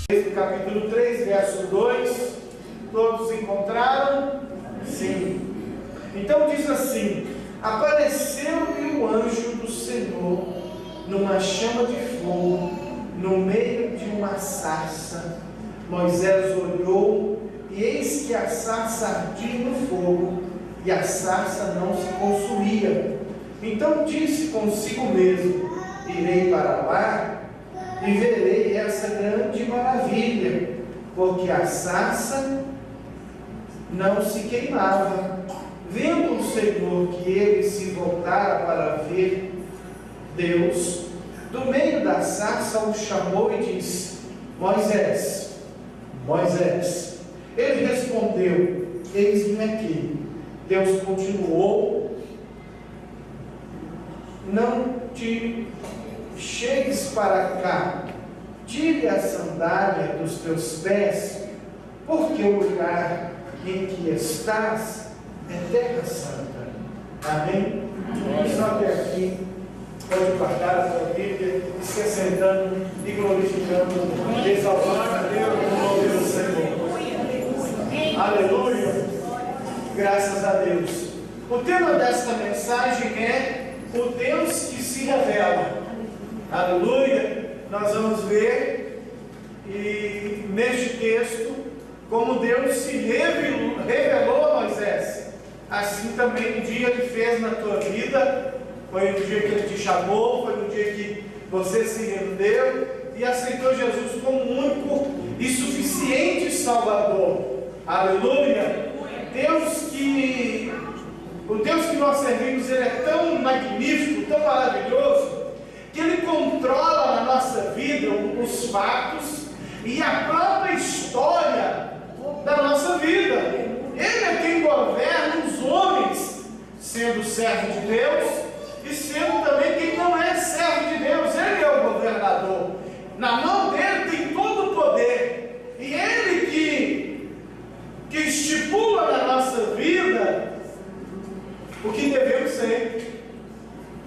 Capítulo 3, verso 2. Todos encontraram? Sim. Então diz assim: apareceu-lhe o anjo do Senhor numa chama de fogo, no meio de uma sarça. Moisés olhou, e eis que a sarça ardia no fogo, e a sarça não se consumia. Então disse consigo mesmo: irei para lá e verei essa grande maravilha, porque a sarça não se queimava. Vendo o Senhor que ele se voltara para ver Deus, do meio da sarça o chamou e disse: Moisés, Moisés. Ele respondeu: eis-me aqui. Deus continuou: não te chegues para cá, tire a sandália dos teus pés, porque o lugar em que estás é terra santa. Amém? Só até aqui. Pode guardar a sua Bíblia, se assentando e glorificando, exaltando a Deus no nome do Senhor. Aleluia! Graças a Deus. O tema desta mensagem é o Deus que se revela. Aleluia! Nós vamos ver neste texto como Deus se revelou a Moisés. Assim também um dia Ele fez na tua vida. Foi no dia que Ele te chamou, foi no dia que você se rendeu e aceitou Jesus como único e suficiente Salvador. Aleluia! O Deus que nós servimos, Ele é tão magnífico, tão maravilhoso, que Ele controla na nossa vida os fatos e a própria história da nossa vida. Ele é quem governa os homens, sendo servo de Deus, e sendo também quem não é servo de Deus. Ele é o governador. Na mão dele tem todo o poder. E ele que estipula na nossa vida o que devemos ser.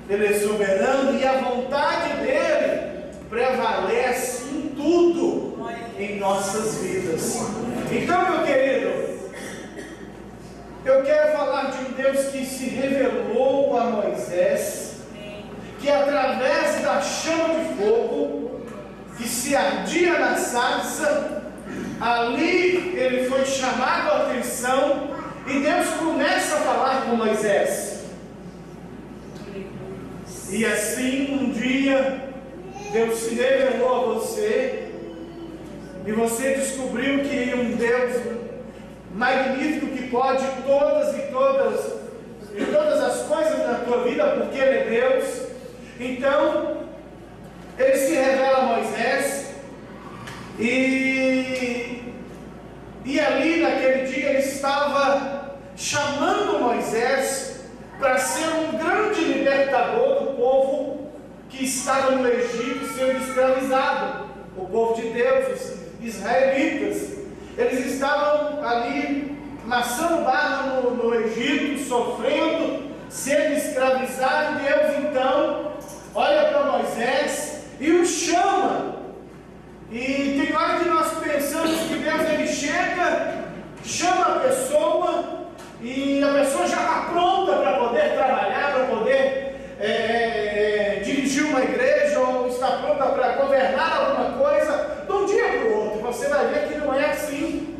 Ele é soberano e a vontade dele prevalece em tudo em nossas vidas. Então, meu querido, eu quero falar de um Deus que se revelou a Moisés, que através da chama de fogo, que se ardia na sarça, ali ele foi chamado a atenção, e Deus começa a falar com Moisés. E assim, um dia, Deus se revelou a você, e você descobriu que um Deus magnífico que pode todas as coisas na tua vida, porque Ele é Deus. Então Ele se revela a Moisés, e ali naquele dia Ele estava chamando Moisés para ser um grande libertador do povo que estava no Egito sendo escravizado, o povo de Deus, os israelitas. Eles estavam ali amassando barro no Egito, sofrendo, sendo escravizados. Deus então olha para Moisés e o chama. E tem hora que nós pensamos que Deus ele chega, chama a pessoa, e a pessoa já está pronta para poder trabalhar, para poder dirigir uma igreja, ou está pronta para governar alguma coisa de um dia para o outro. Você vai ver que não é assim.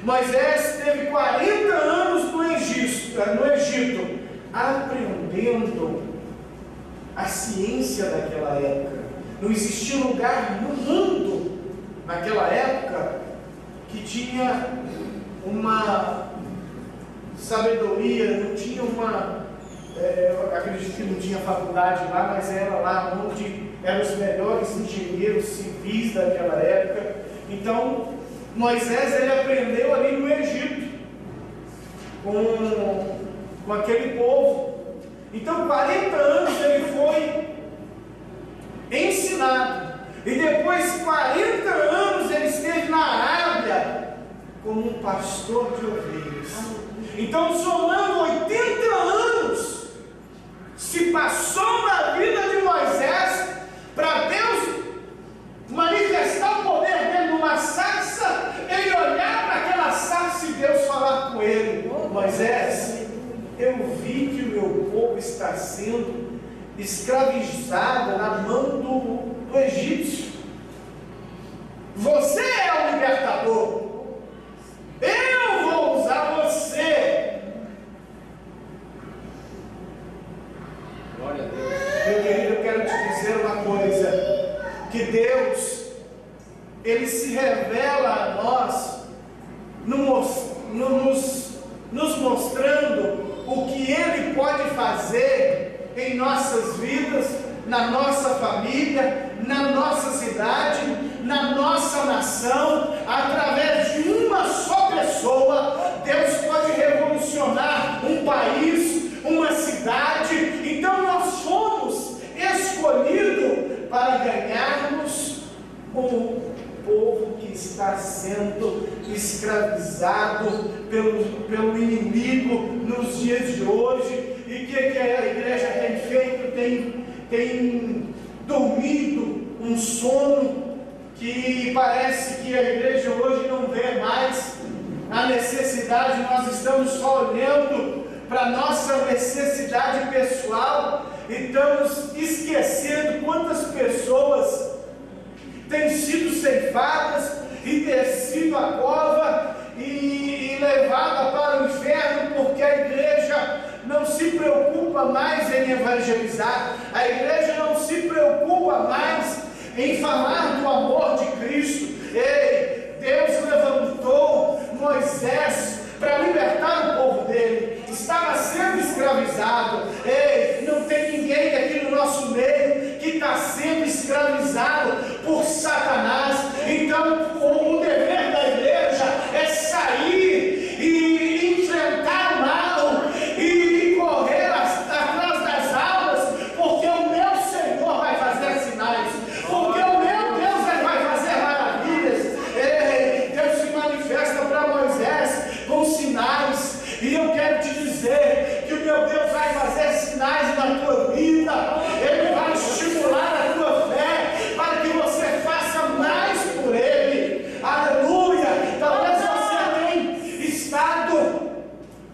Moisés teve 40 anos no Egito, aprendendo a ciência daquela época. Não existia lugar no mundo naquela época que tinha uma sabedoria, não tinha eu acredito que não tinha faculdade lá, mas era lá onde eram os melhores engenheiros civis daquela época. Então Moisés ele aprendeu ali no Egito com aquele povo. Então 40 anos ele foi ensinado, e depois 40 anos ele esteve na Arábia como um pastor de ovelhas. Então, somando 80 anos se passou na vida de Moisés para Deus manifestar o poder dele eu vi que o meu povo está sendo escravizado na mão do egípcio. Você é o libertador. Eu vou usar você. Glória a Deus. Meu querido, eu quero te dizer uma coisa, que Deus, Ele se revela a nós, nos mostrando o que Ele pode fazer em nossas vidas, na nossa família, na nossa cidade, na nossa nação. Através de uma só pessoa, Deus pode revolucionar um país, uma cidade. Então nós fomos escolhidos para ganharmos o povo que está sendo escravizado pelo inimigo nos dias de hoje. E o que a igreja tem feito? Tem dormido um sono que parece que a igreja hoje não vê mais a necessidade. Nós estamos só olhando para a nossa necessidade pessoal e estamos esquecendo quantas pessoas têm sido ceifadas e descido a cova e levada para o inferno, porque a igreja não se preocupa mais em evangelizar, a igreja não se preocupa mais em falar do amor de Cristo. Ei, Deus levantou Moisés para libertar o povo dele, estava sendo escravizado. Ei, não tem ninguém aqui no nosso meio que está sendo escravizado por Satanás. Então o dever da igreja é sair e enfrentar o mal e correr atrás das almas, porque o meu Senhor vai fazer sinais, porque o meu Deus vai fazer maravilhas. Ei, Deus se manifesta para Moisés com sinais, e eu quero te dizer que o meu Deus vai fazer sinais na tua vida. Ele vai estimular a tua fé para que você faça mais por Ele. Aleluia! Talvez você tenha estado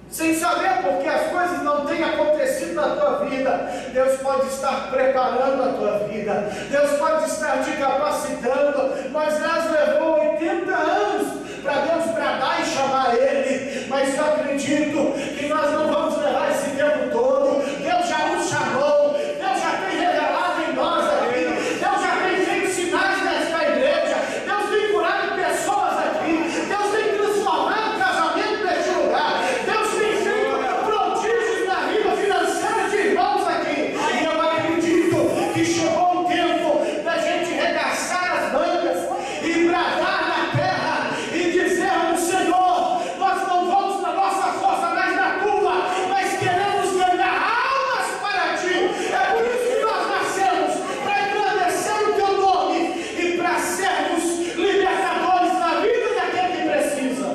sem saber porque as coisas não têm acontecido na tua vida. Deus pode estar preparando a tua vida, Deus pode estar te capacitando. Moisés levou 80 anos para Deus bradar e chamar Ele, mas eu acredito que nós não vamos levar esse tempo todo. Deus já nos chamou, Deus já tem revelado em nós aqui, Deus já tem feito sinais nesta igreja, Deus tem curado pessoas aqui, Deus tem transformado casamento neste lugar, Deus tem feito prodígios na vida financeira de irmãos aqui. E eu acredito que chegou o tempo da gente regaçar as mangas e bradar na terra e dizermos: Senhor, nós não vamos na nossa força, mas na tua, mas queremos ganhar almas para ti. É por isso que nós nascemos, para engrandecer o teu nome e para sermos libertadores na vida daquele que precisa.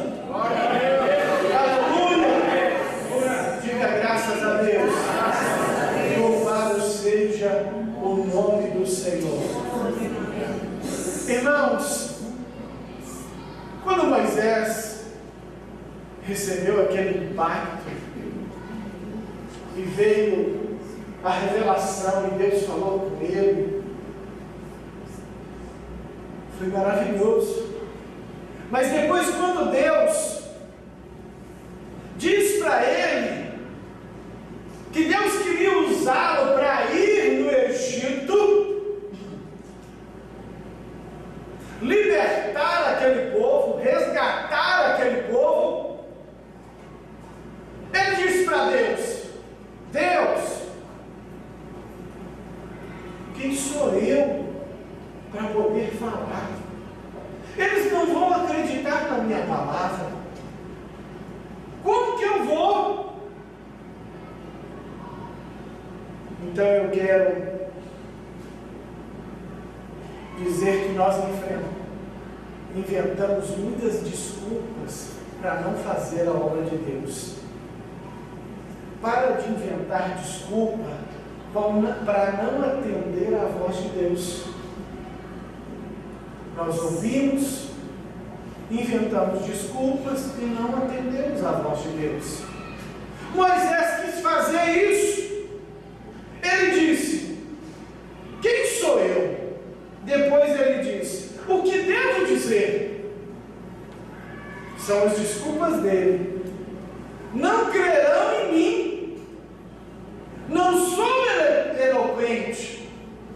Aleluia! Diga graças a Deus. Louvado seja o nome do Senhor. Irmãos, quando Moisés recebeu aquele impacto e veio a revelação e Deus falou com ele, foi maravilhoso. Mas depois, quando Deus diz para ele que Deus queria usá-lo para ir no Egito, libertar aquele povo, resgatar aquele povo, ele disse para Deus: Deus, quem sou eu para poder falar? Eles não vão acreditar na minha palavra. Como que eu vou? Então eu quero dizer que nós inventamos muitas desculpas para não fazer a obra de Deus. Para de inventar desculpa para não atender à voz de Deus. Nós ouvimos, inventamos desculpas e não atendemos à voz de Deus. Moisés quis fazer isso. Ele disse: quem sou eu? Depois ele disse: o que devo dizer? São as desculpas dele. Não crerão em mim. Não sou eloquente.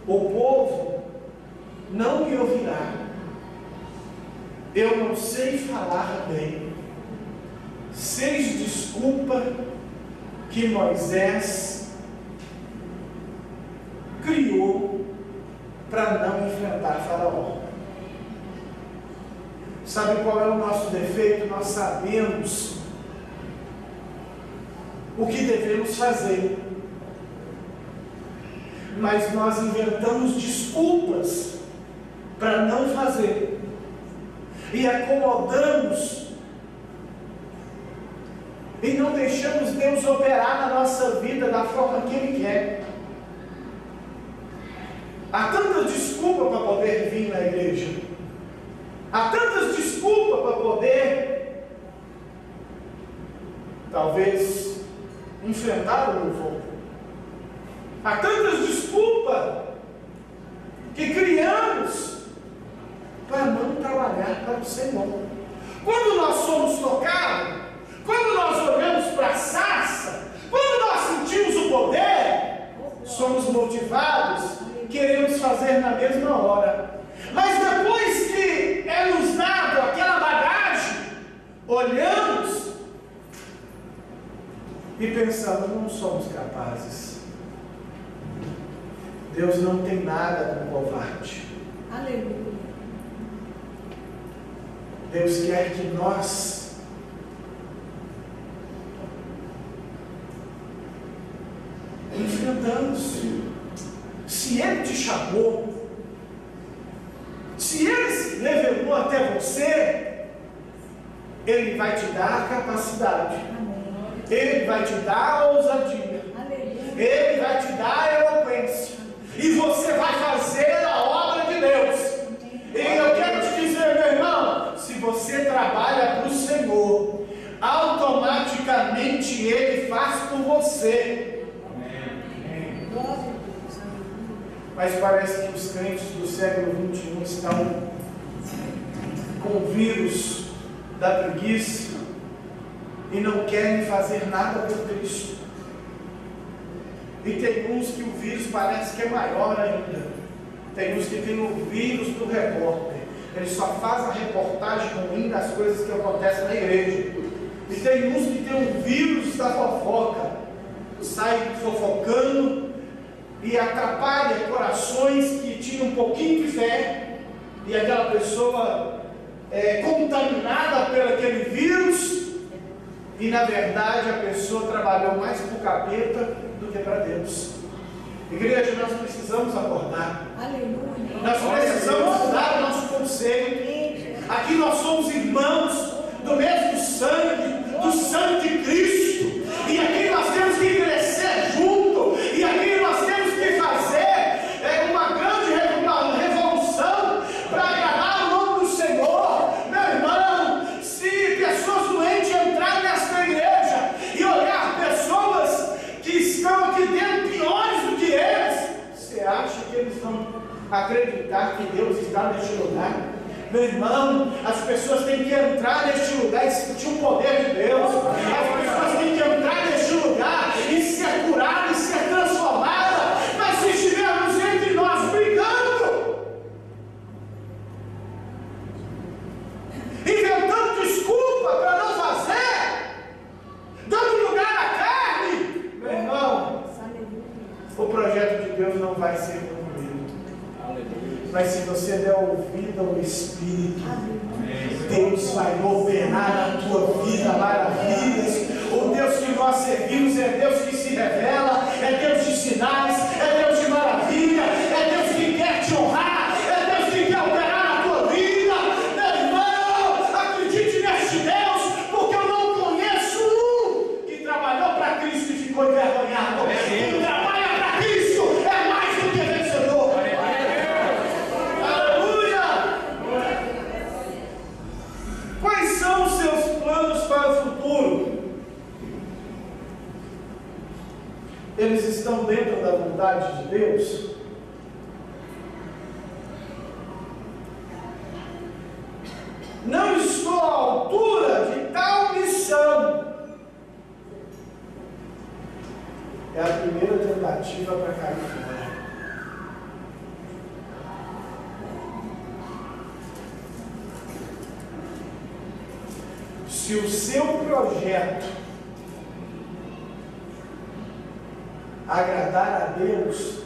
O povo não me ouvirá. Eu não sei falar bem. 6 desculpas que Moisés criou para não enfrentar Faraó. Sabe qual é o nosso defeito? Nós sabemos o que devemos fazer, mas nós inventamos desculpas para não fazer e acomodamos e não deixamos Deus operar na nossa vida da forma que Ele quer. Há tantas desculpas para poder vir na igreja, há tantas desculpas para poder talvez enfrentar o louvor, há tantas desculpas que criamos para não trabalhar para o Senhor. Quando nós somos tocados, quando nós olhamos para a sarça, quando nós sentimos o poder, somos motivados, queremos fazer na mesma hora. Mas depois que é nos dado aquela bagagem, olhamos e pensamos: não somos capazes. Deus não tem nada com covarde. Aleluia. Deus quer que nós enfrentamos. Se Ele te chamou, se Ele se revelou até você, Ele vai te dar a capacidade, Ele vai te dar a ousadia, Ele vai te dar a eloquência, e você vai fazer a obra de Deus. E eu quero te dizer, meu irmão, se você trabalha para o Senhor, automaticamente Ele faz por você. Mas parece que os crentes do século XXI estão com o vírus da preguiça e não querem fazer nada por Cristo. E tem uns que o vírus parece que é maior ainda. Tem uns que tem o vírus do repórter. Ele só faz a reportagem ruim das coisas que acontecem na igreja. E tem uns que tem o vírus da fofoca. Sai fofocando e atrapalha corações que tinham um pouquinho de fé, e aquela pessoa é contaminada por aquele vírus, e na verdade a pessoa trabalhou mais para o capeta do que para Deus. Igreja, nós precisamos acordar. Aleluia. Nós precisamos dar o nosso conselho. Aqui nós somos irmãos do mesmo sangue, do sangue de Cristo, e aqui nós temos que crescer junto, e aqui nós temos que fazer uma grande revolução para agradar o nome do Senhor. Meu irmão, se pessoas doentes entrarem nesta igreja e olhar pessoas que estão aqui dentro piores do que eles, você acha que eles vão acreditar que Deus está neste lugar? Meu irmão, as pessoas têm que entrar neste lugar e sentir o poder de Deus. As pessoas têm que entrar neste lugar e ser curada e ser transformada. Mas se estivermos entre nós brigando, inventando desculpa para não fazer, dando lugar à carne, meu irmão, o projeto de Deus não vai ser concluído. Mas se você der ouvido ao Espírito, Deus vai operar na tua vida maravilhas. O Deus que nós servimos é Deus que se revela, é Deus de sinais, é Deus de maravilha, é Deus que quer te honrar, é Deus que quer operar na tua vida. Meu irmão, acredite neste Deus, porque eu não conheço um que trabalhou para Cristo e ficou envergonhado. Quem trabalha para Cristo é mais do que vencedor. Quais são os seus planos para o futuro? eles estão dentro da vontade de Deus? Não estou à altura de tal missão. É a primeira tentativa para cair fora. Se o seu projeto agradar a Deus,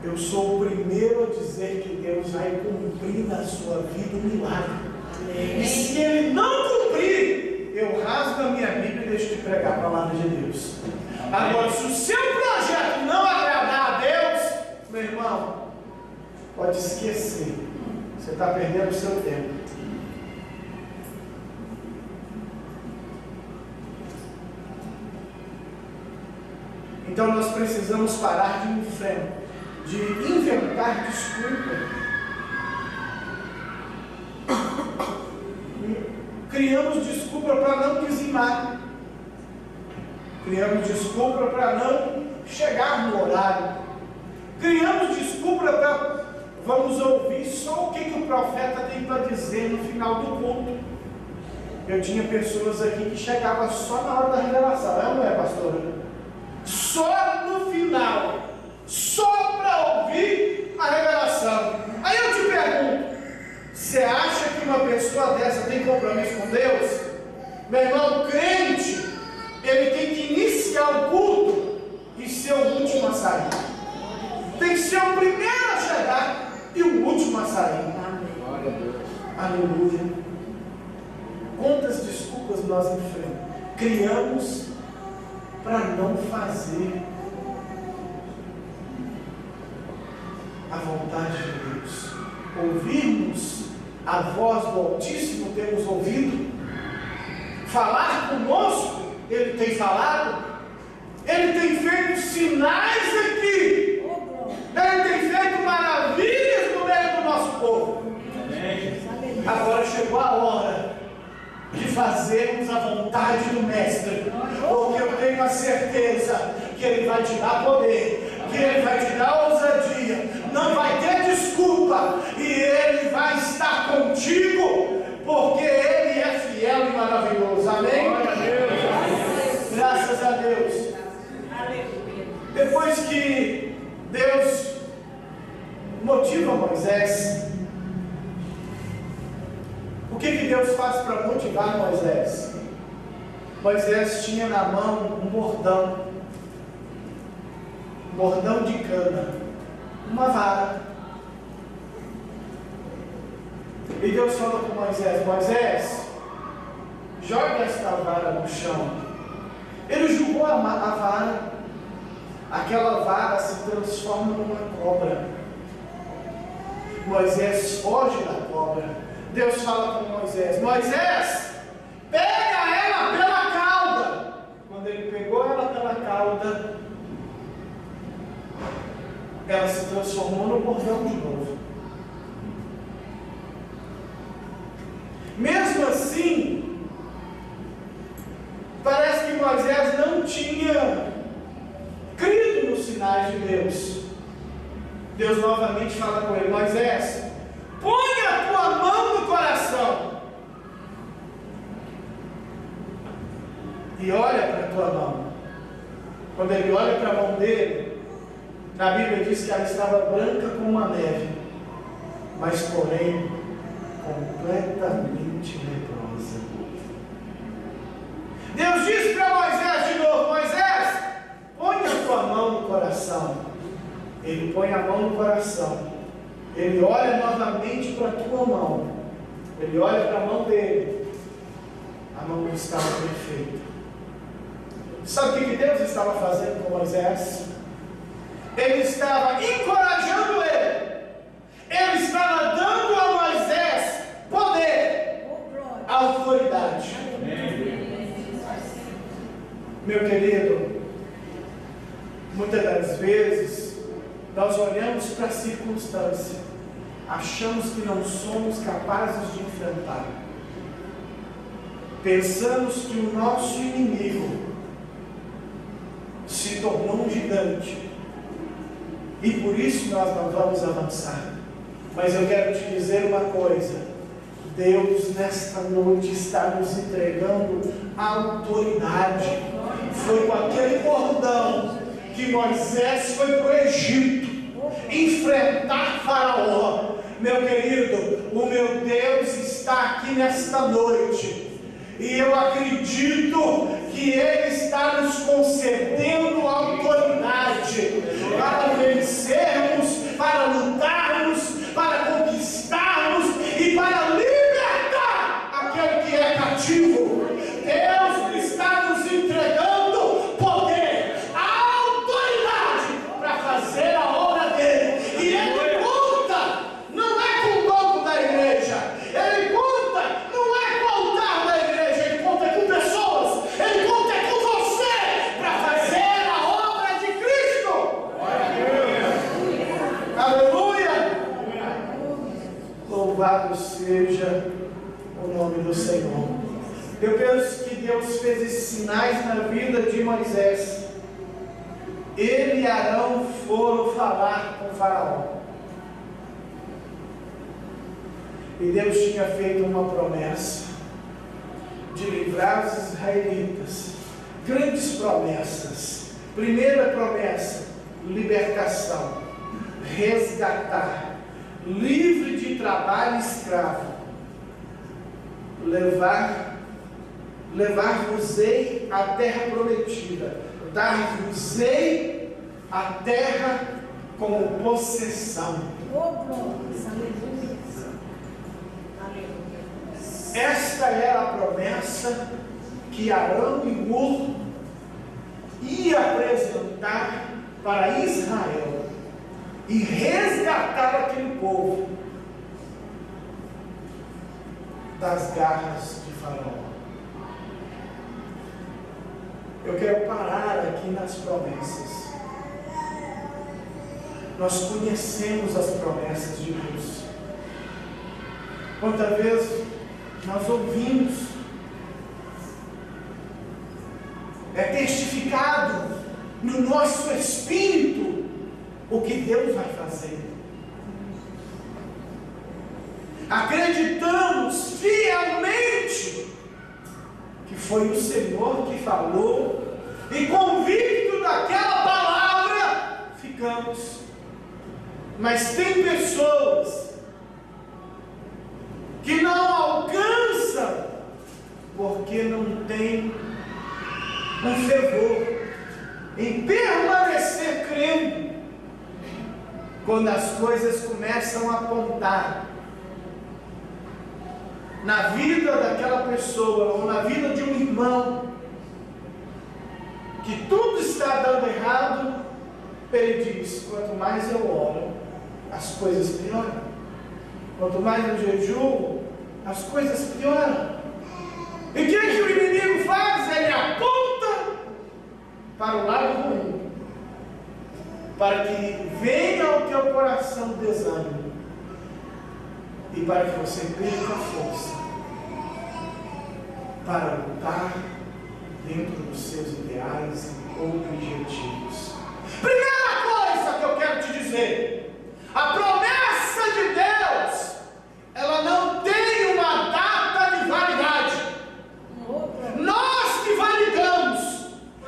eu sou o primeiro a dizer que Deus vai cumprir na sua vida um milagre. E se Ele não cumprir, eu rasgo a minha Bíblia e deixo de pregar a palavra de Deus. Agora, se o seu projeto não agradar a Deus, meu irmão, pode esquecer. Você está perdendo o seu tempo. Então nós precisamos parar de inventar desculpa. Criamos desculpa para não dizimar. Criamos desculpa para não chegar no horário. Criamos desculpa para vamos ouvir só o que o profeta tem para dizer no final do culto. Eu tinha pessoas aqui que chegavam só na hora da revelação. É ou não é, pastora? Só no final. Só para ouvir a revelação. Aí eu te pergunto, você acha que uma pessoa dessa tem compromisso com Deus? Meu irmão, crente, ele tem que iniciar o culto e ser o último a sair. Tem que ser o primeiro a chegar e o último a sair. Glória a Deus. Aleluia. Quantas desculpas nós criamos para não fazer a vontade de Deus? Ouvirmos a voz do Altíssimo, temos ouvido. Falar conosco, Ele tem falado. Ele tem feito sinais aqui. Ele tem feito maravilhas no meio do nosso povo. Agora chegou a hora de fazermos a vontade do Mestre, porque eu tenho a certeza que Ele vai te dar poder, que Ele vai te dar ousadia, não vai ter desculpa, e Ele vai estar contigo, porque Ele é fiel e maravilhoso. Amém? Graças a Deus. Depois que Deus motiva Moisés, o que Deus faz para motivar Moisés? Moisés tinha na mão um bordão de cana, uma vara. E Deus falou com Moisés: Moisés, joga esta vara no chão. Ele jogou a vara, aquela vara se transforma numa cobra. Moisés foge da cobra. Deus fala com Moisés: Moisés, pega ela pela cauda. Quando ele pegou ela pela cauda, ela se transformou no bordão de novo. Mesmo assim, parece que Moisés não tinha crido nos sinais de Deus. Deus novamente fala com ele: Moisés, põe a tua mão no coração e olha para a tua mão. Quando ele olha para a mão dele, na Bíblia diz que ela estava branca como a neve, mas porém completamente leprosa. Deus disse para Moisés de novo: Moisés, põe a tua mão no coração. Ele põe a mão no coração. Ele olha novamente para a tua mão. Ele olha para a mão dele. A mão não estava perfeita. Sabe o que Deus estava fazendo com Moisés? Ele estava encorajando ele. Ele estava dando a Moisés poder, autoridade. Meu querido, muitas das vezes nós olhamos para a circunstância, achamos que não somos capazes de enfrentar. pensamos que o nosso inimigo se tornou um gigante e por isso nós não vamos avançar. Mas eu quero te dizer uma coisa: Deus nesta noite está nos entregando autoridade. Foi com aquele cordão que Moisés foi para o Egito enfrentar Faraó. Meu querido, o meu Deus está aqui nesta noite, e eu acredito que Ele está nos concedendo autoridade para vencermos, para lutarmos, para conquistarmos e para libertar aquele que é cativo. Deus está nos entregando poder, autoridade para fazer a obra dele. E Ele conta, não é com o banco da igreja, Ele conta, não é com o altar da igreja, Ele conta com pessoas, Ele conta com você para fazer a obra de Cristo. Aleluia! Louvado seja o nome do Senhor. Eu penso que Deus fez esses sinais na vida de Moisés. Ele e Arão foram falar com Faraó. E Deus tinha feito uma promessa de livrar os israelitas. Grandes promessas. Primeira promessa: libertação, resgatar, livre de trabalho escravo, levar-vos-ei à terra prometida, dar-vos-ei a terra como possessão. Esta era a promessa que Arão e Hur ia apresentar para Israel e resgatar aquele povo das garras de Faraó. Eu quero parar aqui nas promessas. Nós conhecemos as promessas de Deus. Quantas vezes nós ouvimos, é testificado no nosso espírito o que Deus vai fazer. Acreditamos fielmente que foi o Senhor que falou, e convicto daquela palavra ficamos. Mas tem pessoas que não alcançam porque não tem um fervor em permanecer crendo quando as coisas começam a apontar na vida daquela pessoa ou na vida de um irmão que tudo está dando errado. Ele diz: quanto mais eu oro, as coisas pioram. Quanto mais eu jejuo, as coisas pioram. E o que o inimigo faz? Ele aponta para o lado ruim, para que venha ao teu coração desânimo e para que você perca força para lutar dentro dos seus ideais e objetivos. Primeira coisa que eu quero te dizer: a promessa de Deus, ela não tem uma data de validade. Nós que validamos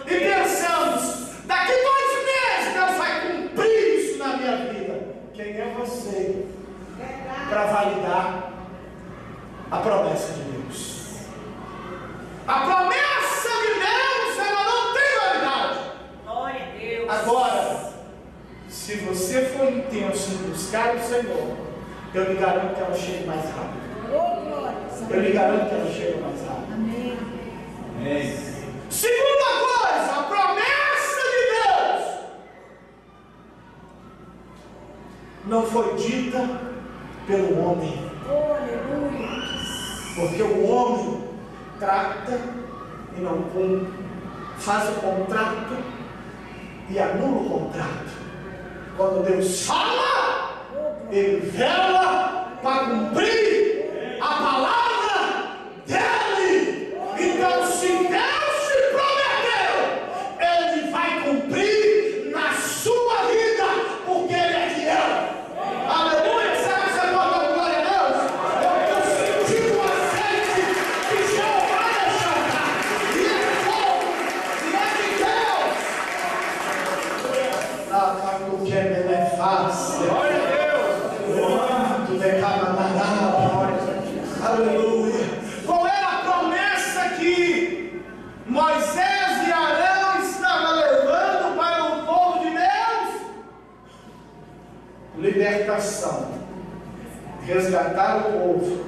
e pensamos: daqui 2 meses Deus vai cumprir isso na minha vida. Quem é você para validar a promessa de Deus? A promessa de Deus, ela não tem validade. Glória a Deus. Agora, se você for intenso em buscar o Senhor, eu lhe garanto que ela chega mais rápido. Eu lhe garanto que ela chega mais rápido. Amém. Amém. Segunda coisa, a promessa de Deus não foi dita pelo homem. Aleluia. Porque o homem trata e não cumpre, faz o contrato e anula o contrato. Quando Deus fala, Ele vela para cumprir a palavra dele. Aleluia. Qual era a promessa que Moisés e Arão estavam levando para o povo de Deus? Libertação. Resgatar o povo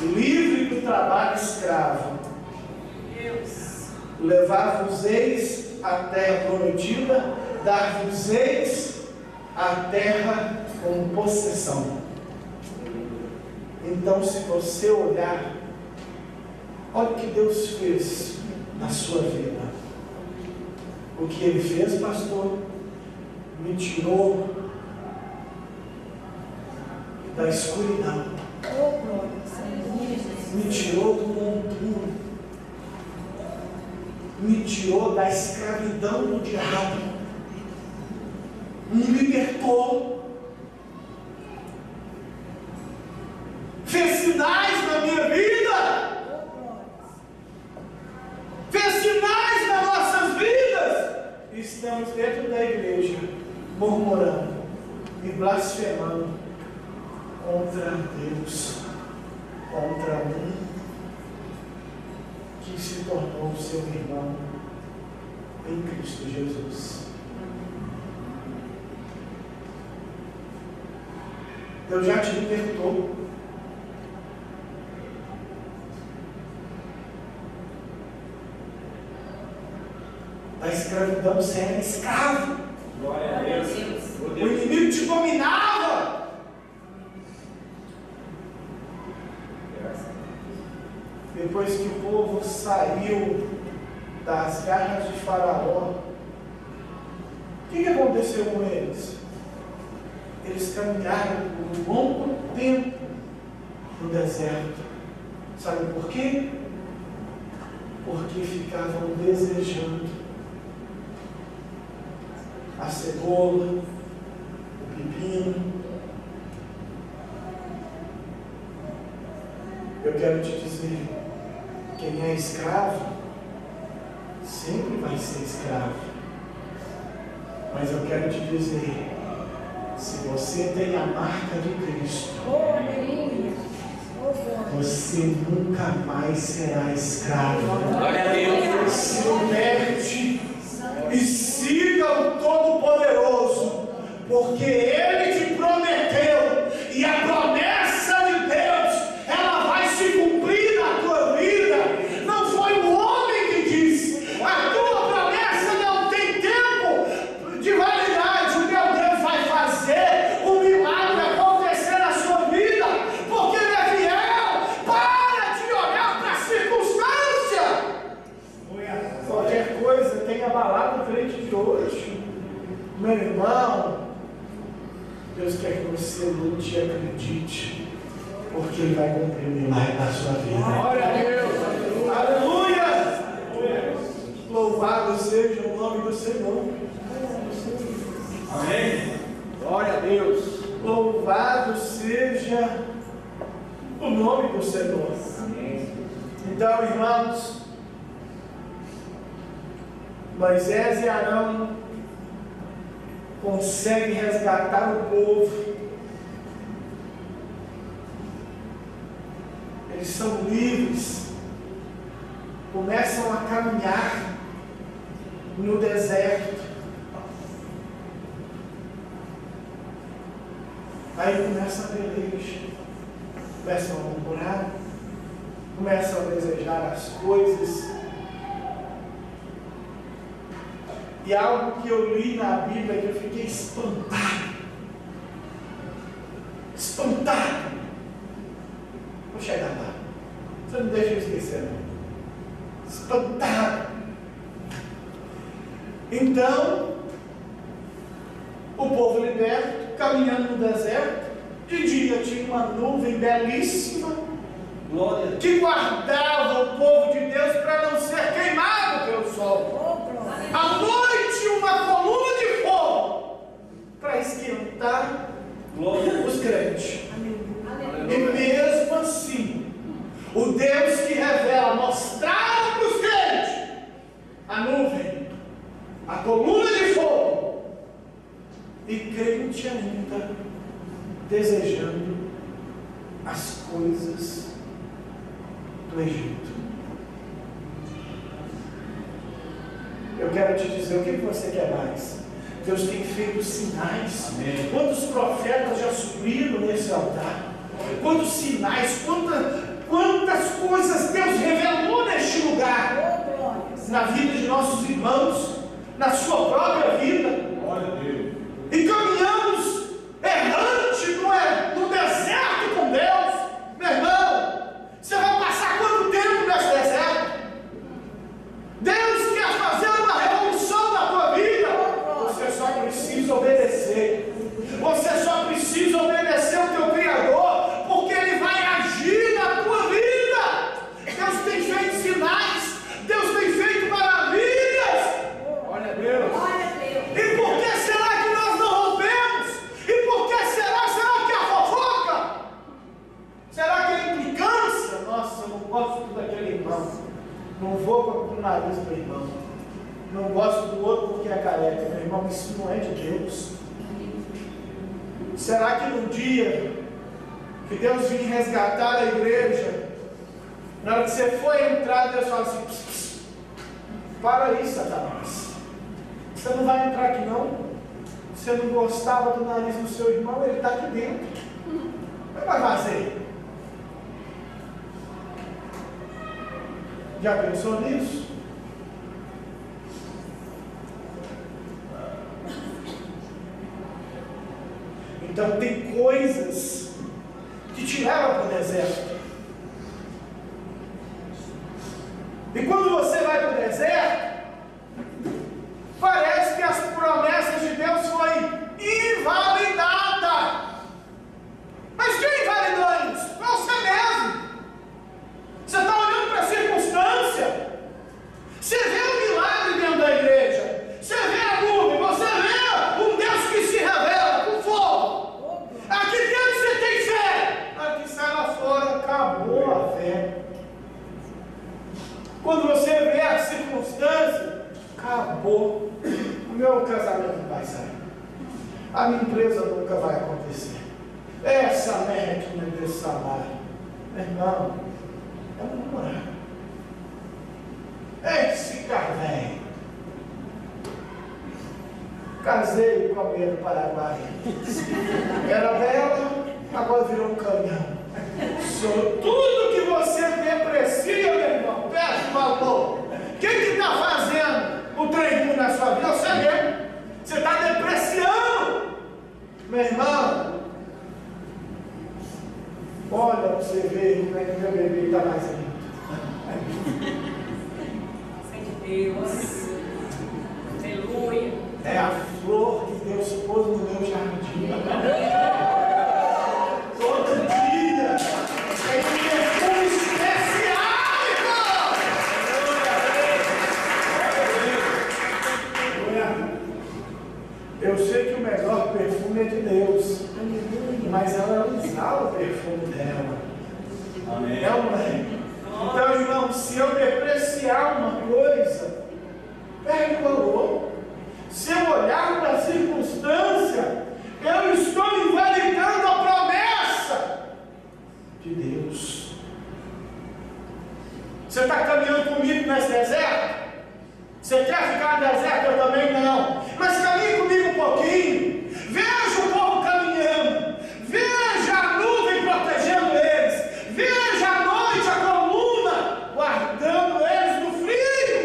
livre do trabalho escravo. Levar-vos-eis à terra prometida, dar-vos-eis a terra como possessão. Então, se você olhar, olha o que Deus fez na sua vida. O que Ele fez, pastor, me tirou da escuridão, me tirou do monturo, me tirou da escravidão do diabo, me libertou, fez sinais na minha vida, fez sinais nas nossas vidas. Estamos dentro da igreja murmurando e blasfemando contra Deus, contra um que se tornou seu irmão em Cristo Jesus. Deus já te libertou. Da escravidão, você era escravo. Glória a Deus. O inimigo te dominava. Depois que o povo saiu das garras de Faraó, o que aconteceu com eles? Eles caminharam por um longo tempo no deserto. Sabe por quê? Porque ficavam desejando a cebola, o pepino. Eu quero te dizer, quem é escravo sempre vai ser escravo. Mas eu quero te dizer, se você tem a marca de Cristo, você nunca mais será escravo. Glória a Deus. Se liberte e siga o Todo-Poderoso, porque Ele te prometeu, e a promessa de Deus, ela vai se cumprir na tua vida. Não foi o homem que disse, a tua promessa não tem tempo de validade. O meu Deus vai fazer o milagre acontecer na sua vida, porque Ele é fiel. Para de olhar para a circunstância. Qualquer coisa tem abalado o crente de hoje. Meu irmão, Deus quer que você lute e acredite, porque Ele vai cumprir o milagre na sua vida. Glória a Deus. Aleluia! Louvado seja o nome do Senhor. Amém. Glória a Deus. Louvado seja o nome do Senhor. Amém. Então, irmãos, Moisés e Arão conseguem resgatar o povo. Eles são livres, começam a caminhar no deserto. Aí começa a peleja, começam a murmurar, começam a desejar as coisas. E algo que eu li na Bíblia que eu fiquei espantado. Espantado. Vou chegar lá. Você não deixa eu esquecer, não. Espantado. Então, o povo liberto, caminhando no deserto. De dia tinha uma nuvem belíssima, Glória. que guardava o povo de Deus para não ser queimado pelo sol. À noite, uma coluna de fogo para esquentar os crentes. E mesmo assim, o Deus que revela mostrava para os crentes a nuvem, a coluna de fogo, e crente ainda desejando as coisas no Egito. Eu quero te dizer, o que você quer mais? Deus tem feito sinais. Amém. Quantos profetas já subiram nesse altar? Quantos sinais, quantas coisas Deus revelou neste lugar, na vida de nossos irmãos, na sua própria vida. Glória a Deus. E caminhamos errante no deserto com Deus. Meu irmão, você vai passar quanto tempo nesse deserto? Deus quer fazer uma revolução na tua vida. Você só precisa obedecer. Você só precisa obedecer ao teu Criador, porque Ele vai agir na tua vida. Deus tem feito sinais, Deus tem feito maravilhas. Glória a Deus. E por que será que nós não rompemos? E por que será que a fofoca? Será que a implicância? Nossa, eu não gosto daquele irmão, não vou com o nariz do irmão, não gosto do outro porque é careca. Meu irmão, isso não é de Deus. Será que no dia que Deus vir resgatar a igreja, na hora que você for entrar, Deus fala assim: pss, pss, para aí, Satanás, você não vai entrar aqui não? Você não gostava do nariz do seu irmão? Ele está aqui dentro, não vai fazer. Já pensou nisso? Então tem coisas que te levam para o deserto. E quando você vai para o deserto, parece que as promessas de Deus foram invalidadas. Mas quem invalidou isso? Foi você mesmo. Você está olhando para a circunstância. Você vê o milagre dentro da igreja. Você vê a nuvem. Você vê um Deus que se revela com fogo. Aqui dentro você tem fé. Aqui sai lá fora, acabou a fé. Quando você vê a circunstância, acabou. O meu casamento não vai sair. A minha empresa nunca vai acontecer. Essa médica desse salário. Meu irmão, é um morar. Esse cara velho. Casei com a mulher do Paraguai. Era bela, agora virou um caminhão. Tudo que você deprecia, meu irmão, perde valor. Quem que está fazendo o trem na sua vida? Você mesmo. Você está depreciando. Meu irmão, olha para você ver como é que meu bebê está mais lindo. Deus, aleluia. É a flor que Deus pôs no meu jardim. Todo dia é um perfume especial, irmão. Eu sei que o melhor perfume é de Deus, mas ela usava o perfume dela. Amém. É uma... Então, irmão, se eu depreciar uma coisa, perde o valor. Se eu olhar para a circunstância, eu estou invalidando a promessa de Deus. Você está caminhando comigo nesse deserto? Você quer ficar no deserto? Eu também não. Mas caminhe comigo um pouquinho. Veja o povo caminhando. Veja a nuvem protegendo eles. Veja a noite, a coluna guardando eles do frio.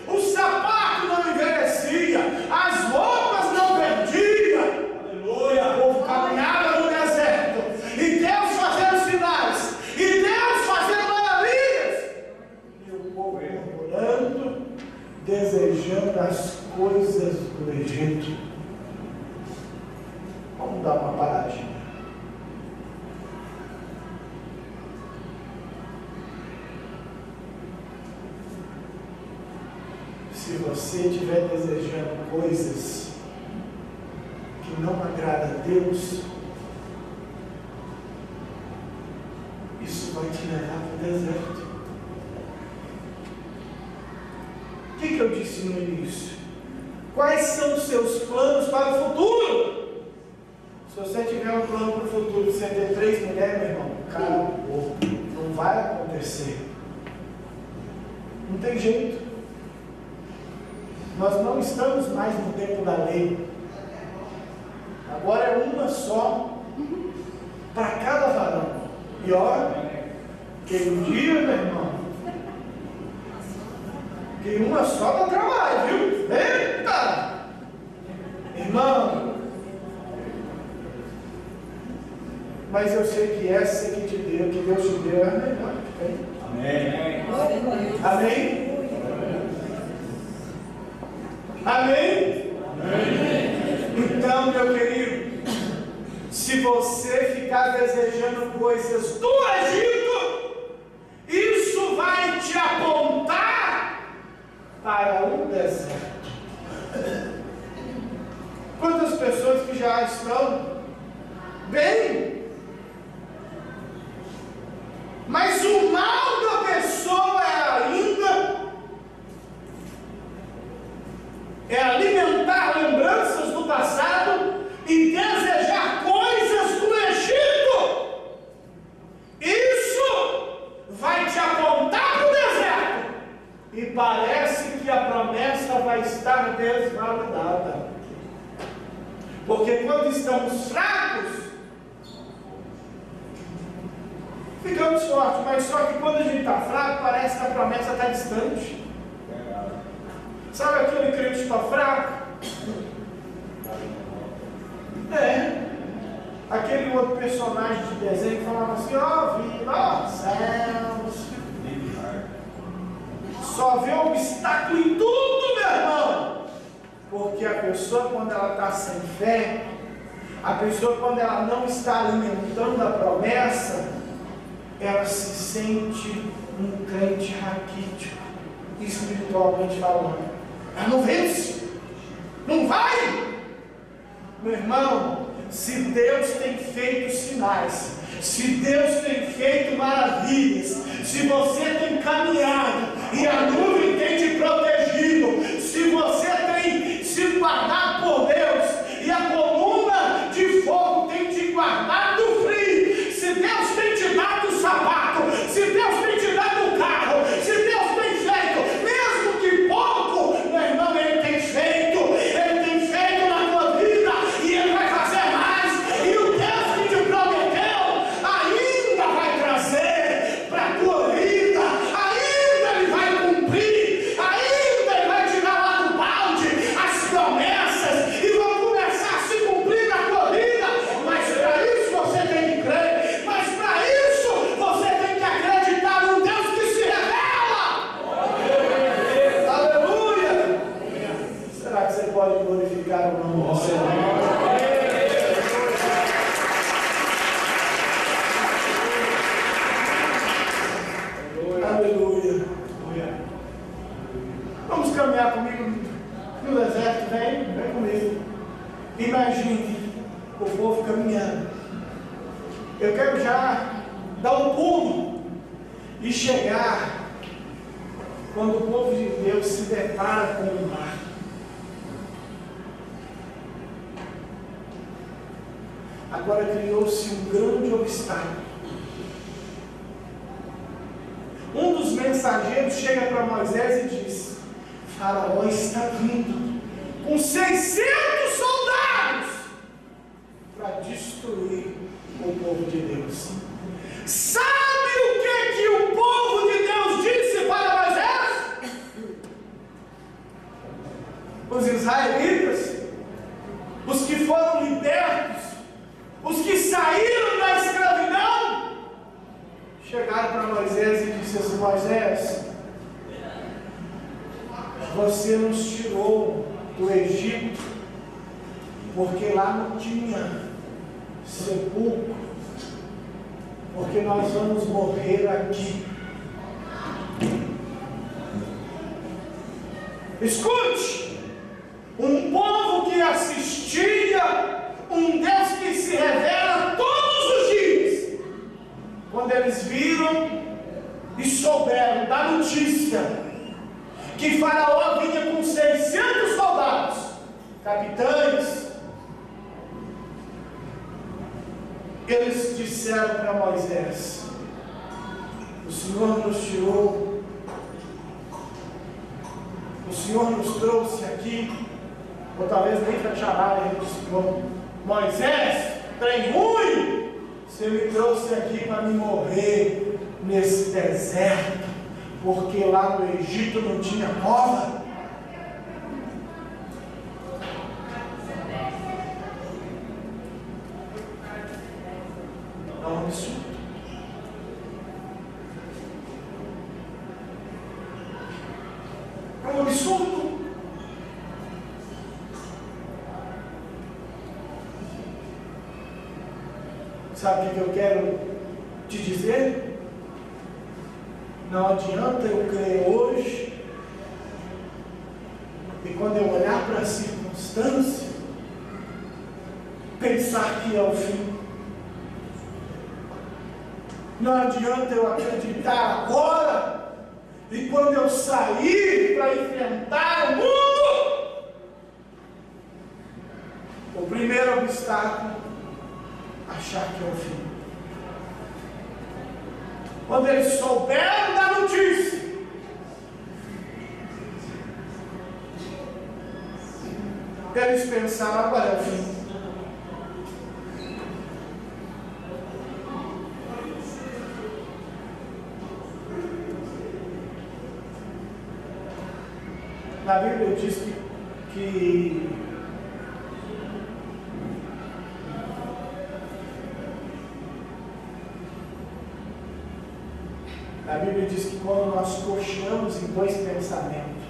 O sapato não envelhecia. As roupas não perdiam. Aleluia. O povo caminhava no deserto. E Deus fazendo sinais. E Deus fazendo maravilhas. E o povo murmurando, desejando as coisas do Egito. Vamos dar uma paradinha. Se você estiver desejando coisas que não agradam a Deus, isso vai te levar para o deserto. O que eu disse no início? Quais são os seus planos para o futuro? Se você tiver um plano para o futuro de você ter 3 mulheres, meu irmão, acabou. Não vai acontecer. tem jeito. Nós não estamos mais no tempo da lei. Agora é uma só para cada varão. E olha, que um dia, meu irmão, que uma só dá trabalho, viu? Eita! Irmão, mas eu sei que essa que te deu, que Deus te deu, é a melhor que tem. Amém. Amém? Amém? Então, meu querido, se você ficar desejando coisas do Egito, isso vai te apontar para um deserto. Quantas pessoas que já estão bem, mas o mal da pessoa é alimentar lembranças do passado e desejar coisas do Egito. Isso vai te apontar para o deserto e parece que a promessa vai estar desvalidada. Porque quando estamos fracos, ficamos fortes, mas só que quando a gente está fraco, parece que a promessa está distante. Sabe aquele crente que está fraco? Aquele outro personagem de desenho que falava assim, ó vida, ó céus, só vê obstáculo em tudo, meu irmão. Porque a pessoa, quando ela está sem fé, a pessoa, quando ela não está alimentando a promessa, ela se sente um crente raquítico, espiritualmente falando. Ela não vence, não vai. Meu irmão, se Deus tem feito sinais, se Deus tem feito maravilhas, se você tem caminhado e a nuvem tem te protegido, se você tem se guardado por Deus e a coluna de fogo tem te guardado do frio, se Deus tem te dado o sapato, se Deus tem te dado o carro, se Deus tem feito, mesmo que pouco, meu irmão, Ele tem feito na tua vida e Ele vai fazer mais, e o Deus que te prometeu ainda vai trazer para a tua vida, ainda Ele vai cumprir, ainda Ele vai tirar lá do balde as promessas e vão começar a se cumprir na tua vida, mas para isso você tem que crer, mas para isso você tem que acreditar num Deus que se revela. Aleluia! Será que você pode glorificar o nome do Senhor? Aleluia! Vamos caminhar comigo no deserto, vem comigo. Imagine o povo caminhando. Eu quero já dar um pulo e chegar quando o povo de Deus se depara com o mar. Agora criou-se um grande obstáculo. Um dos mensageiros chega para Moisés e diz: Faraó está vindo com 600 soldados para destruir o povo de Deus. Sabe o que o povo de Deus disse para Moisés? Os israelitas, os que foram libertos, os que saíram da escravidão, chegaram para Moisés e disseram assim: Moisés, você nos tirou do Egito porque lá não tinha sepulcro, porque nós vamos morrer aqui. Escute, um povo que assistia um Deus que se revela todos os dias, quando eles viram e souberam da notícia que Faraó vinha com 600 soldados, capitães, eles disseram para Moisés: o Senhor nos tirou Senhor nos trouxe aqui, ou talvez nem para chamar ele do Senhor, Moisés, trem ruim, você me trouxe aqui para me morrer nesse deserto, porque lá no Egito não tinha cova. É um absurdo. É um absurdo. Sabe o que eu quero te dizer? Não adianta eu crer hoje e quando eu olhar para a circunstância, pensar que é o fim. Não adianta eu acreditar agora e quando eu sair para enfrentar o mundo, o primeiro obstáculo, achar que é o fim. Quando eles souberam da notícia, eles pensaram, agora é o fim. Na Bíblia diz que a Bíblia diz que quando nós cocheamos em dois pensamentos,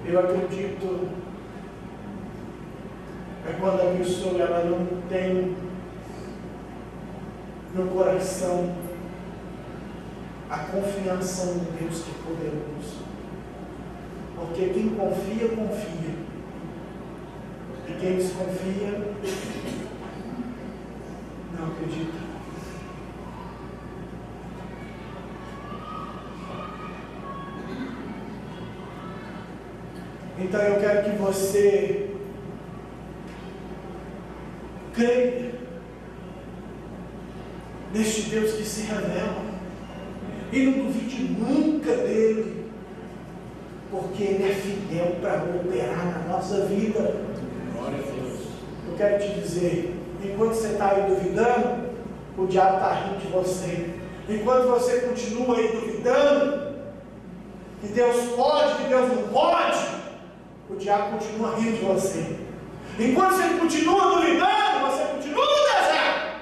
eu acredito é quando a pessoa ela não tem no coração a confiança no Deus que é poderoso. Porque quem confia, confia. E quem desconfia, não acredita. Então eu quero que você creia neste Deus que se revela. E não duvide nunca dele, porque ele é fiel para operar na nossa vida. Glória a Deus. Eu quero te dizer, enquanto você está aí duvidando, o diabo está rindo de você. Enquanto você continua aí duvidando, que Deus pode, que Deus não pode, o diabo continua rindo de você. Enquanto você continua duvidando, você continua no deserto.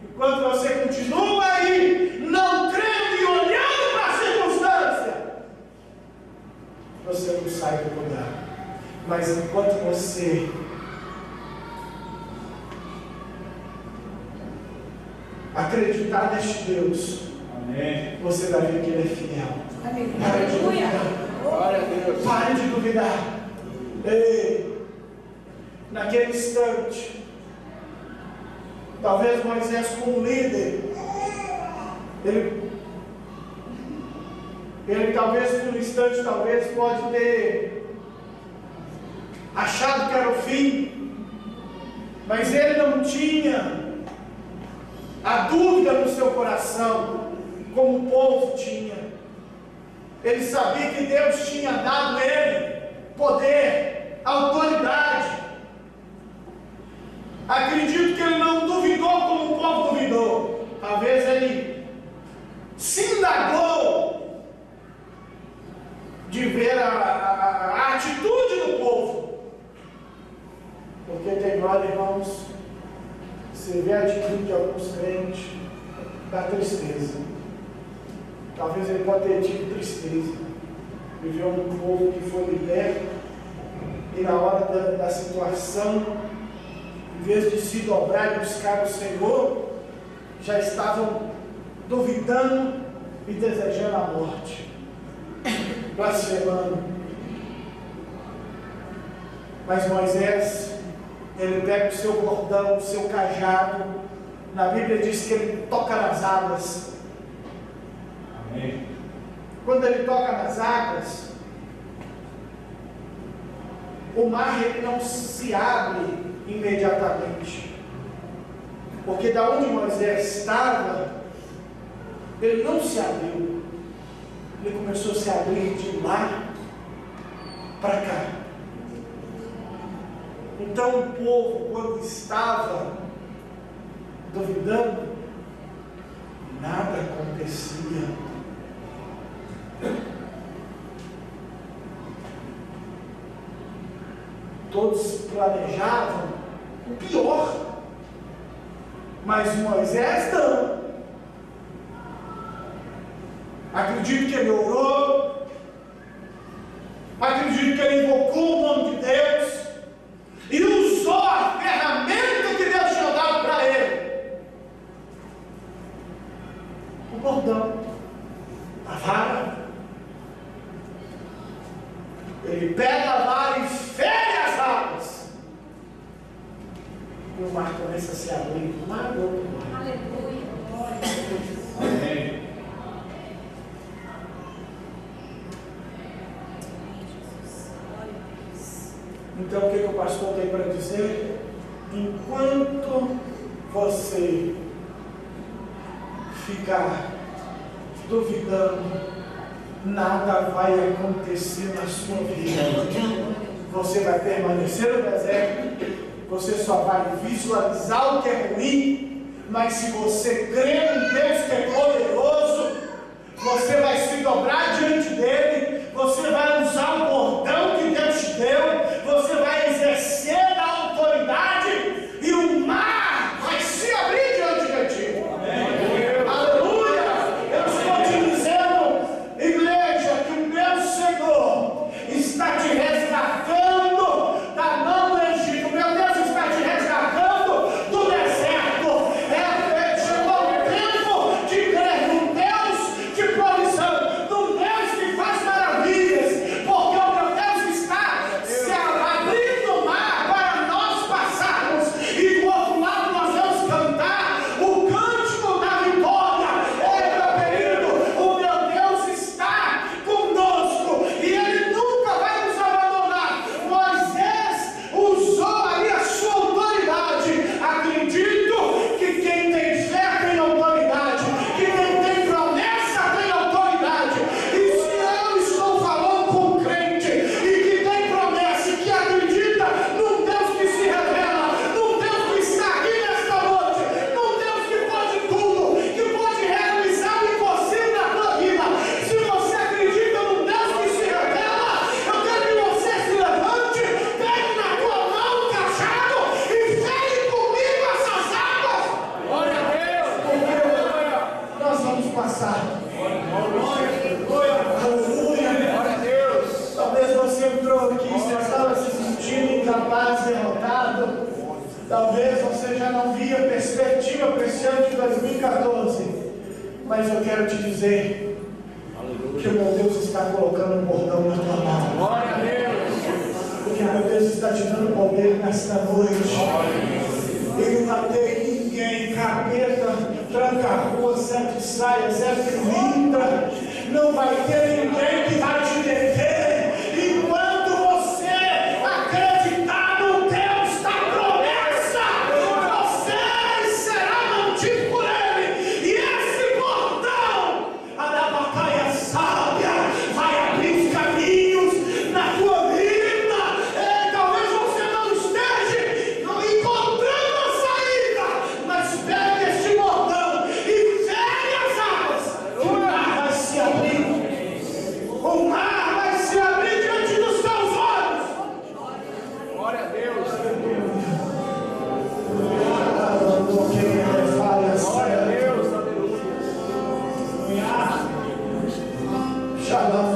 Enquanto você continua aí, não crendo e olhando para a circunstância, você não sai do lugar. Mas enquanto você acreditar neste Deus, Amém. você vai ver que Ele é fiel. Amém. Pare de Aleluia. duvidar. Glória a Deus. Pare de duvidar. Ei, naquele instante, talvez Moisés como líder, ele talvez por um instante, talvez pode ter achado que era o fim, mas ele não tinha a dúvida no seu coração, como o povo tinha. Ele sabia que Deus tinha dado a ele poder, autoridade. Acredito que ele não duvidou como o povo duvidou. Talvez ele se indagou de ver a atitude do povo. Porque tem hora, irmãos, você vê a atitude de alguns crentes, dá tristeza. Talvez ele pode ter tido tristeza. Viveu um povo que foi liberto e na hora da situação, em vez de se dobrar e buscar o Senhor, já estavam duvidando e desejando a morte, blasfemando. Mas Moisés, ele pega o seu bordão, o seu cajado. Na Bíblia diz que ele toca nas águas. Amém. Quando ele toca nas águas, o mar ele não se abre imediatamente, porque da onde Moisés estava Ele não se abriu. Ele começou a se abrir de lá para cá. Então o povo, quando estava duvidando, nada acontecia. Todos planejavam o pior, mas Moisés não. Acredito que ele orou, acredito que ele invocou o nome de Deus e usou a ferramenta que Deus tinha dado para ele: o bordão, a vara. Ele pega a vara e fere as águas, e o mar começa a se abrir. O mar do outro mar. Aleluia. Amém. Então o que o pastor tem para dizer? Enquanto você ficar duvidando, nada vai acontecer na sua vida. Você vai permanecer no deserto, você só vai visualizar o que é ruim, mas se você crer em Deus que é poderoso, você vai se dobrar diante dele, você vai usar o bordão que Deus te deu, você vai exercer a autoridade e o mar vai se abrir diante de ti. Amém. Aleluia! Eu estou te dizendo, igreja, que o meu Senhor está te resgatando da mão do Egito. Meu Deus está te resgatando do deserto. Chegou o tempo de crer num Deus de provisão, num Deus que faz maravilhas, porque o meu Deus está se abrindo o mar para nós passarmos, e do outro lado nós vamos cantar o cântico da vitória. Meu querido, o meu Deus está conosco e Ele nunca vai nos abandonar. Moisés usou ali a sua autoridade. Acredito que quem tem fé tem autoridade, que quem tem promessa tem autoridade. E se eu estou falando com um crente e que tem promessa e que acredita num Deus que se revela, num Deus que está aqui nesta noite, num Deus que pode tudo, que pode realizar o impossível na tua vida, se você acredita num Deus que se revela, eu quero que você se levante, pegue na tua mão o cajado e fere comigo essas águas. Glória a Deus. Porque nós vamos passar. Aleluia. Glória a Deus. Talvez você entrou aqui, você estava se sentindo incapaz, derrotado. Talvez você já não via perspectiva para esse ano de 2014. Mas eu quero te dizer que o meu Deus está colocando um bordão na tua mão. Glória a Deus. Porque meu Deus está te dando poder nesta noite. E não vai ter ninguém, capeta, tranca a rua, certo saia, certo linda. Não vai ter ninguém que vai te deter enquanto você acreditar no Deus da promessa. Você será mantido por Ele. E esse bordão, a lavacaia sábia, vai abrir os caminhos na tua vida. Talvez você não esteja encontrando a saída, mas pegue este bordão e fere as águas. O mar vai se abrir. O mar vai se abrir diante dos teus olhos. Glória a Deus. Glória a Deus. Aleluia. Shalom,